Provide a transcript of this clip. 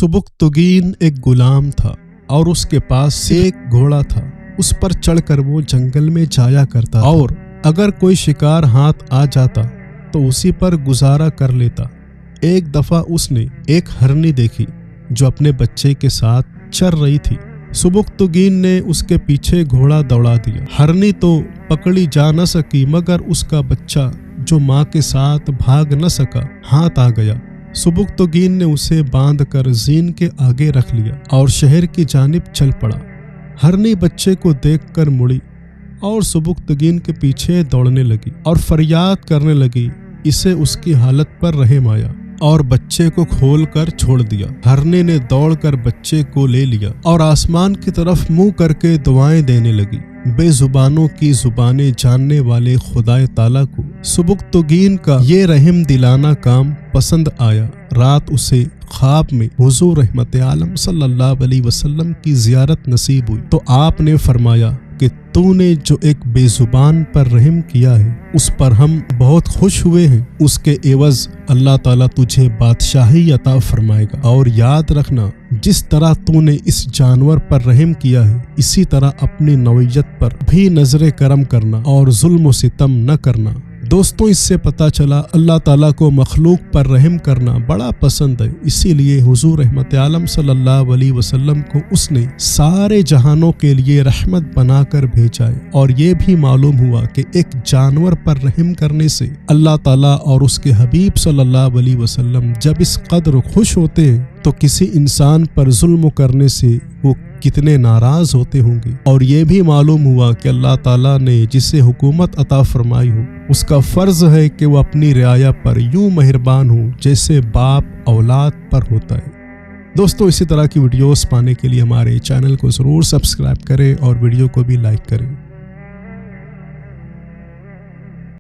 सुबुक्तुगीन एक गुलाम था और उसके पास एक घोड़ा था। उस पर चढ़कर वो जंगल में जाया करता और अगर कोई शिकार हाथ आ जाता तो उसी पर गुजारा कर लेता। एक दफा उसने एक हरनी देखी जो अपने बच्चे के साथ चर रही थी। सुबुक्तुगीन ने उसके पीछे घोड़ा दौड़ा दिया। हरनी तो पकड़ी जा न सकी मगर उसका बच्चा जो माँ के साथ भाग न सका हाथ आ गया। सुबुक्तुगीन ने उसे बांधकर जीन के आगे रख लिया और शहर की जानिब चल पड़ा। हरनी बच्चे को देखकर मुड़ी और सुबुक्तुगीन के पीछे दौड़ने लगी और फरियाद करने लगी। इसे उसकी हालत पर रहम आया और बच्चे को खोल कर छोड़ दिया। हरनी ने दौड़कर बच्चे को ले लिया और आसमान की तरफ मुंह करके दुआएं देने लगी। बेजुबानों की जुबानें जानने वाले खुदाए ताला को सुबुक्तुगीन का ये रहम दिलाना काम पसंद आया। रात उसे ख्वाब में हुजूर रहमत आलम सल्लल्लाहु अलैहि वसल्लम की जियारत नसीब हुई तो आपने फरमाया कि तूने जो एक बेजुबान पर रहम किया है उस पर हम बहुत खुश हुए हैं। उसके एवज अल्लाह ताला तुझे बादशाही अता फरमाएगा। और याद रखना, जिस तरह तूने इस जानवर पर रहम किया है इसी तरह अपनी नौइयत पर भी नजर करम करना और जुल्म सितम न करना। दोस्तों, इससे पता चला अल्लाह ताला को मखलूक पर रहम करना बड़ा पसंद है। इसीलिए हुजूर रहमत आलम सल्लल्लाहु अलैहि वसल्लम को उसने सारे जहानों के लिए रहमत बनाकर भेजा है। और ये भी मालूम हुआ कि एक जानवर पर रहम करने से अल्लाह ताला और उसके हबीब सल्लल्लाहु अलैहि वसल्लम जब इस कदर खुश होते हैं तो किसी इंसान पर जुल्म करने से वो कितने नाराज होते होंगे। और ये भी मालूम हुआ कि अल्लाह ताला ने जिसे हुकूमत अता फरमाई हो उसका फर्ज है कि वो अपनी रियाया पर यूं मेहरबान हो जैसे बाप औलाद पर होता है। दोस्तों, इसी तरह की वीडियोस पाने के लिए हमारे चैनल को ज़रूर सब्सक्राइब करें और वीडियो को भी लाइक करें।